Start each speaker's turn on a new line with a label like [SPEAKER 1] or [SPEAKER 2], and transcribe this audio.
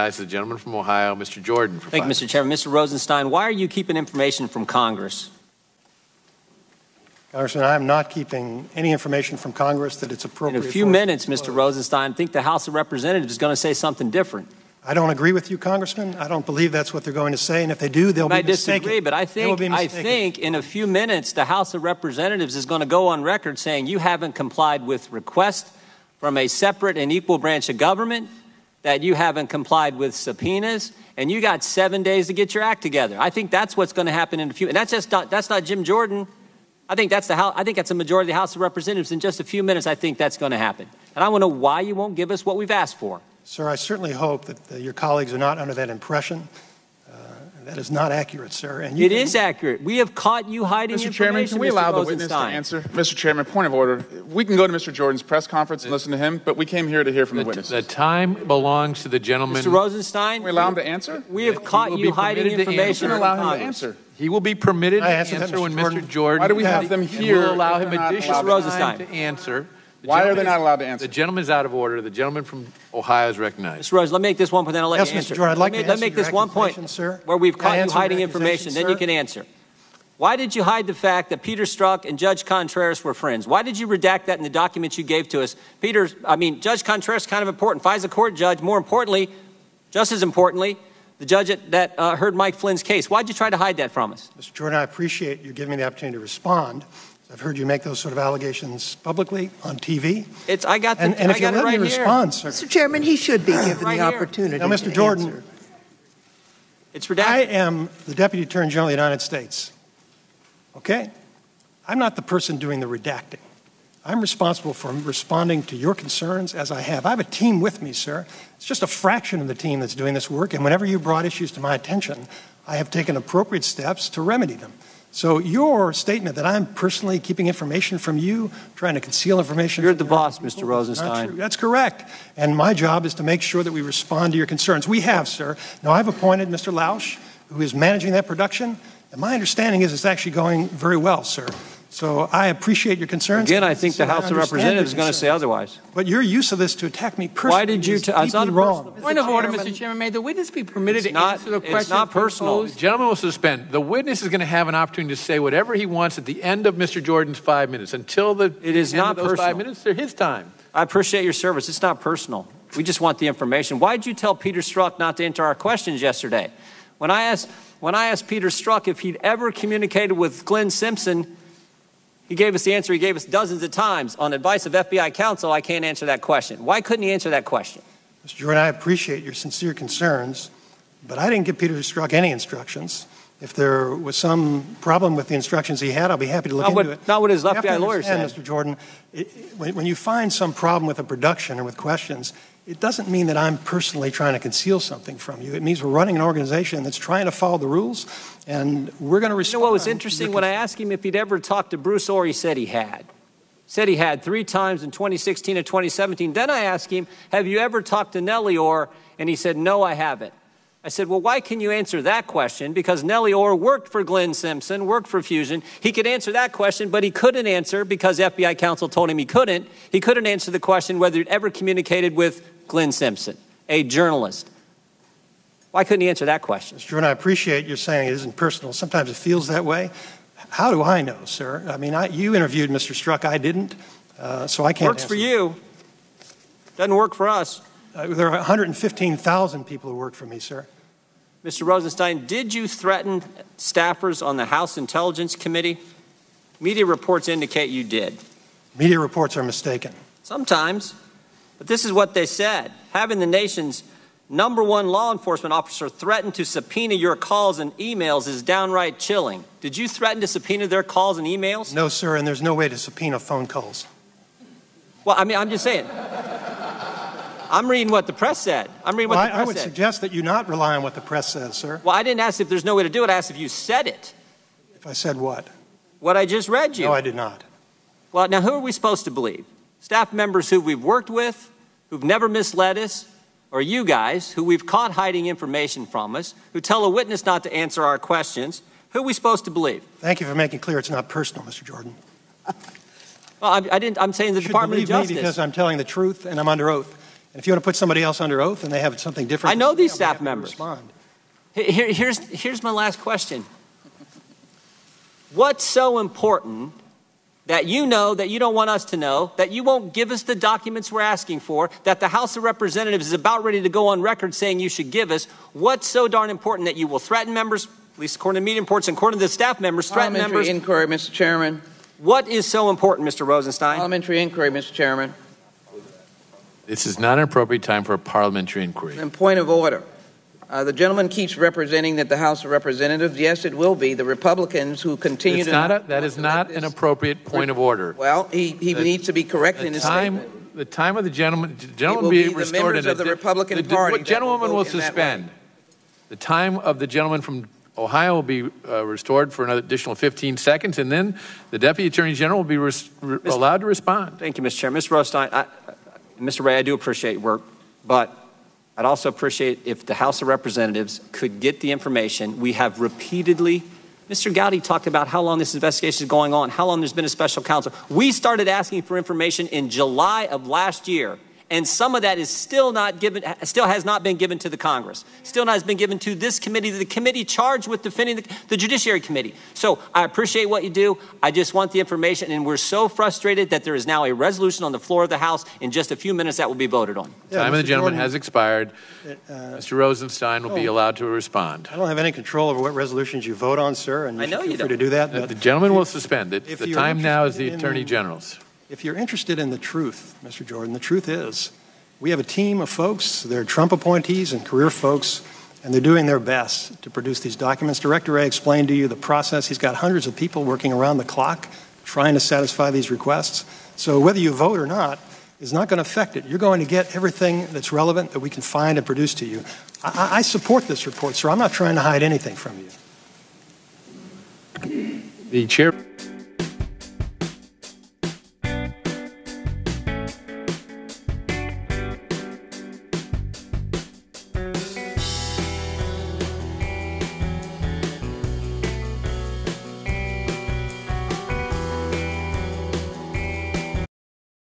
[SPEAKER 1] The gentleman from Ohio, Mr. Jordan.
[SPEAKER 2] Thank you, Mr. Chairman. Mr. Rosenstein, why are you keeping information from Congress?
[SPEAKER 3] Congressman, I am not keeping any information from Congress that it's appropriate.
[SPEAKER 2] In a few minutes, Mr. Rosenstein, I think the House of Representatives is going to say something different.
[SPEAKER 3] I don't agree with you, Congressman. I don't believe that's what they're going to say, and if they do, they'll be mistaken.
[SPEAKER 2] I disagree, but I think in a few minutes, the House of Representatives is going to go on record saying you haven't complied with requests from a separate and equal branch of government, that you haven't complied with subpoenas, and you got 7 days to get your act together. I think that's what's going to happen in a few. And that's not Jim Jordan. I think that's a majority of the House of Representatives. In just a few minutes, I think that's going to happen. And I want to know why you won't give us what we've asked for.
[SPEAKER 3] Sir, I certainly hope that your colleagues are not under that impression. That is not accurate, sir. And
[SPEAKER 2] it is accurate. We have caught you hiding
[SPEAKER 4] Mr.
[SPEAKER 2] information,
[SPEAKER 4] Chairman, can we allow the witness to
[SPEAKER 2] Rosenstein.
[SPEAKER 4] answer? Mr. Chairman, point of order. We can go to Mr. Jordan's press conference and listen to him, but we came here to hear from the witnesses.
[SPEAKER 1] The time belongs to the gentleman.
[SPEAKER 2] Mr. Rosenstein,
[SPEAKER 4] can we allow him to answer?
[SPEAKER 2] We have caught you hiding information.
[SPEAKER 4] Allow him to answer.
[SPEAKER 1] He will be permitted to answer when Mr. Jordan.
[SPEAKER 4] Why do we have them here?
[SPEAKER 1] We'll allow him additional time to answer.
[SPEAKER 4] Why are they not allowed to answer?
[SPEAKER 1] The gentleman's out of order. The gentleman from Ohio is recognized.
[SPEAKER 2] Mr. Rose, let me make this one point, then I'll let you answer.
[SPEAKER 3] Mr. Jordan, I'd like to
[SPEAKER 2] make this one point,
[SPEAKER 3] sir.
[SPEAKER 2] where we've caught you hiding information, then you can answer. Why did you hide the fact that Peter Strzok and Judge Contreras were friends? Why did you redact that in the documents you gave to us? Judge Contreras is kind of important. FISA court judge, more importantly, just as importantly, the judge that heard Mike Flynn's case. Why did you try to hide that from us?
[SPEAKER 3] Mr. Jordan, I appreciate you giving me the opportunity to respond. I've heard you make those sort of allegations publicly on TV.
[SPEAKER 2] I got
[SPEAKER 3] and if you let me respond, sir.
[SPEAKER 5] Mr. Chairman, he should be given the opportunity.
[SPEAKER 3] Now, Mr. Jordan,
[SPEAKER 5] answer.
[SPEAKER 2] It's redacted.
[SPEAKER 3] I am the Deputy Attorney General of the United States. Okay? I'm not the person doing the redacting. I'm responsible for responding to your concerns as I have. I have a team with me, sir. It's just a fraction of the team that's doing this work, and whenever you brought issues to my attention, I have taken appropriate steps to remedy them. So your statement that I'm personally keeping information from you, trying to conceal information
[SPEAKER 2] You're
[SPEAKER 3] from
[SPEAKER 2] the boss, Mr. Rosenstein.
[SPEAKER 3] That's correct. And my job is to make sure that we respond to your concerns. We have, sir. Now, I've appointed Mr. Lausch, who is managing that production, and my understanding is it's actually going very well, sir. So I appreciate your concerns.
[SPEAKER 2] Again, I think the House of Representatives is going to say otherwise.
[SPEAKER 3] But your use of this to attack me personally
[SPEAKER 2] Why did you
[SPEAKER 3] is deeply wrong.
[SPEAKER 6] Point of order, Mr. Chairman. May the witness be permitted to answer the question?
[SPEAKER 2] It's not personal.
[SPEAKER 1] The gentleman will suspend. The witness is going to have an opportunity to say whatever he wants at the end of Mr. Jordan's 5 minutes. Until the
[SPEAKER 2] it is
[SPEAKER 1] end
[SPEAKER 2] not
[SPEAKER 1] of those
[SPEAKER 2] personal.
[SPEAKER 1] 5 minutes, they're his time.
[SPEAKER 2] I appreciate your service. It's not personal. We just want the information. Why did you tell Peter Strzok not to answer our questions yesterday? When I asked Peter Strzok if he'd ever communicated with Glenn Simpson, he gave us the answer he gave us dozens of times. On advice of FBI counsel, I can't answer that question. Why couldn't he answer that question?
[SPEAKER 3] Mr. Jordan, I appreciate your sincere concerns, but I didn't give Peter Strzok any instructions. If there was some problem with the instructions he had, I'll be happy to look into it.
[SPEAKER 2] Not what his FBI lawyer said.
[SPEAKER 3] Mr. Jordan, when you find some problem with a production or with questions, it doesn't mean that I'm personally trying to conceal something from you. It means we're running an organization that's trying to follow the rules, and we're going to respond.
[SPEAKER 2] You know what was interesting? When I asked him if he'd ever talked to Bruce Orr, he said he had. Said he had 3 times in 2016 and 2017. Then I asked him, have you ever talked to Nellie Orr? And he said, no, I haven't. I said, well, why can you answer that question? Because Nellie Orr worked for Glenn Simpson, worked for Fusion. He could answer that question, but he couldn't answer because FBI counsel told him he couldn't. He couldn't answer the question whether he'd ever communicated with Glenn Simpson, a journalist. Why couldn't he answer that question?
[SPEAKER 3] Mr. Jordan, I appreciate you saying it isn't personal. Sometimes it feels that way. How do I know, sir? I mean, you interviewed Mr. Strzok. I didn't, so I can't
[SPEAKER 2] Works for you. Doesn't work for us.
[SPEAKER 3] There are 115,000 people who work for me, sir.
[SPEAKER 2] Mr. Rosenstein, did you threaten staffers on the House Intelligence Committee? Media reports indicate you did.
[SPEAKER 3] Media reports are mistaken.
[SPEAKER 2] Sometimes. But this is what they said. Having the nation's #1 law enforcement officer threaten to subpoena your calls and emails is downright chilling. Did you threaten to subpoena their calls and emails?
[SPEAKER 3] No, sir, and there's no way to subpoena phone calls.
[SPEAKER 2] Well, I mean, I'm just saying. I'm reading what the press said.
[SPEAKER 3] I would suggest that you not rely on what the press says, sir.
[SPEAKER 2] Well, I didn't ask if there's no way to do it. I asked if you said it.
[SPEAKER 3] If I said what?
[SPEAKER 2] What I just read you.
[SPEAKER 3] No, I did not.
[SPEAKER 2] Well, now who are we supposed to believe? Staff members who we've worked with, who've never misled us, or you guys who we've caught hiding information from us, who tell a witness not to answer our questions? Who are we supposed to believe?
[SPEAKER 3] Thank you for making clear it's not personal, Mr. Jordan.
[SPEAKER 2] Well, I'm saying the Department of Justice.
[SPEAKER 3] Me because I'm telling the truth and I'm under oath. And if you want to put somebody else under oath and they have something different,
[SPEAKER 2] I know these
[SPEAKER 3] I'll be
[SPEAKER 2] staff
[SPEAKER 3] happy to
[SPEAKER 2] members.
[SPEAKER 3] respond.
[SPEAKER 2] Here's my last question. What's so important that you know that you don't want us to know, that you won't give us the documents we're asking for, that the House of Representatives is about ready to go on record saying you should give us? What's so darn important that you will threaten members, at least according to media reports and according to the staff members, threaten members?
[SPEAKER 7] Parliamentary inquiry, Mr. Chairman.
[SPEAKER 2] What is so important, Mr. Rosenstein?
[SPEAKER 7] Parliamentary inquiry, Mr. Chairman.
[SPEAKER 1] This is not an appropriate time for a parliamentary inquiry.
[SPEAKER 7] And point of order. The gentleman keeps representing that the House of Representatives. Yes, it will be. The Republicans who continue
[SPEAKER 1] that is not an appropriate point of order.
[SPEAKER 7] Well, he needs to be corrected in his statement.
[SPEAKER 1] The time of the gentleman
[SPEAKER 7] will
[SPEAKER 1] be
[SPEAKER 7] be
[SPEAKER 1] restored.
[SPEAKER 7] The members of the Republican Party.
[SPEAKER 1] The gentleman will suspend. The time of the gentleman from Ohio will be restored for another additional 15 seconds, and then the Deputy Attorney General will be allowed to respond.
[SPEAKER 2] Thank you, Mr. Chair. Mr. Rosenstein, Mr. Ray, I do appreciate your work, but I'd also appreciate if the House of Representatives could get the information. We have repeatedly, Mr. Gowdy talked about how long this investigation is going on, how long there's been a special counsel. We started asking for information in July of last year, and some of that is still has not been given to the Congress, still not has been given to this committee, the committee charged with defending the Judiciary Committee. So I appreciate what you do. I just want the information, and we're so frustrated that there is now a resolution on the floor of the House in just a few minutes that will be voted on.
[SPEAKER 1] Yeah, time of the gentleman has expired. Mr. Rosenstein will be allowed to respond.
[SPEAKER 3] I don't have any control over what resolutions you vote on, sir, and you feel free to do that.
[SPEAKER 1] The gentleman will suspend it. The time now is the Attorney General's.
[SPEAKER 3] If you're interested in the truth, Mr. Jordan, the truth is we have a team of folks. They're Trump appointees and career folks, and they're doing their best to produce these documents. Director Wray explained to you the process. He's got hundreds of people working around the clock trying to satisfy these requests. So whether you vote or not is not going to affect it. You're going to get everything that's relevant that we can find and produce to you. I support this report, sir. I'm not trying to hide anything from you.
[SPEAKER 1] The chair.